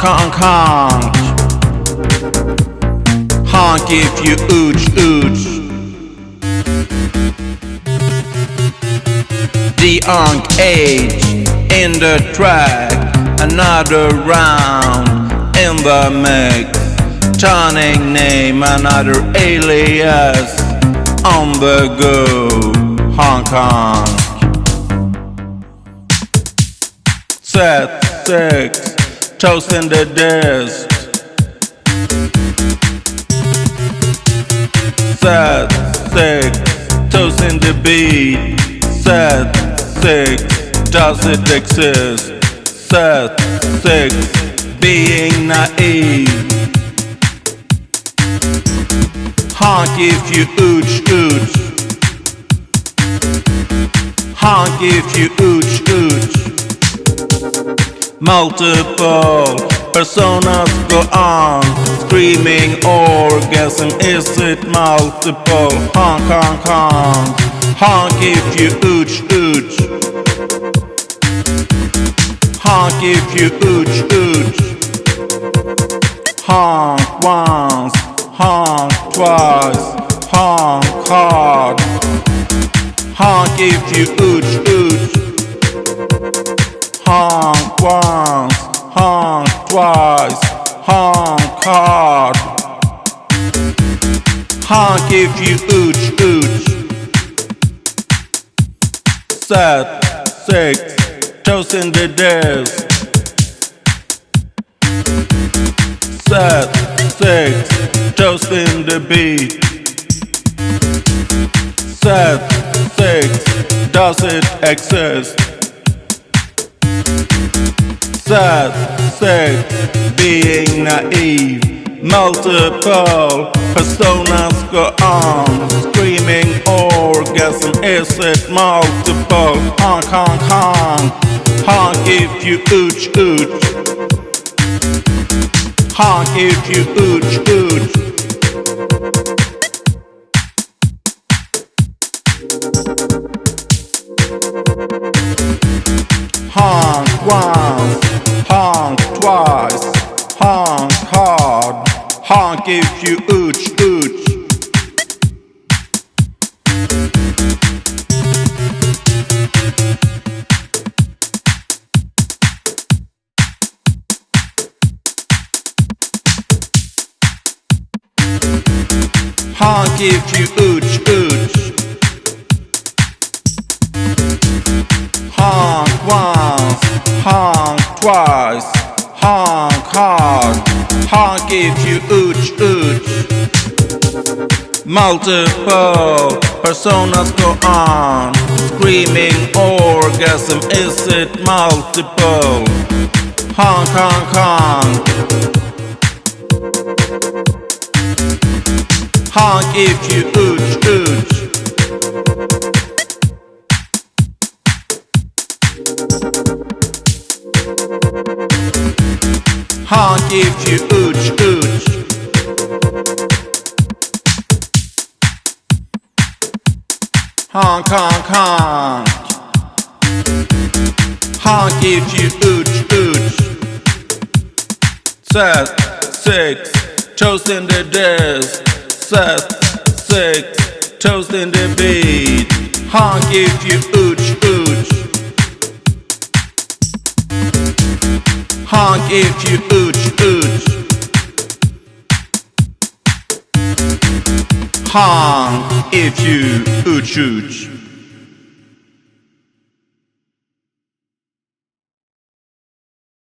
Honk, honk, honk. Honk if you ooch, ooch. The honk age in the track. Another round in the mix. Turning name, another alias. On the go. Honk, honk. Set 6, toast in the disc. Set 6, toast in the beat. Set 6, does it exist? Set 6, being naive. Honk if you ooch, ooch. Honk if you ooch, ooch. Multiple personas go on, screaming orgasm, is it multiple? Honk, honk, honk. Honk if you ooch, ooch. Honk if you ooch, ooch. Honk once, honk twice, honk hard. Honk if you ooch, ooch. Honk once, honk twice, honk hard. Honk if you ooch, ooch. Set 6, toast in the disc. Set 6, toast in the beat. Set 6, does it exist? Set 6, being naive. Multiple personas go on, screaming orgasm, is it multiple? Honk, honk, honk. Honk if you ooch, ooch. Honk if you ooch, ooch. Honk once, honk twice, honk hard. Honk if you ooch, ooch. Honk if you ooch, ooch. Honk once, honk twice, honk hard. Honk if you ooch, ooch. Multiple personas go on, screaming orgasm, is it multiple? Honk, honk, honk. Honk if you ooch, ooch. Honk if you ooch, ooch. Honk, honk, honk. Honk if you ooch, ooch. Set 6, toast in the disc. Set 6, toast in the beat. Honk if you ooch, ooch. Honk if you ooch, ooch. Honk if you ooch, ooch.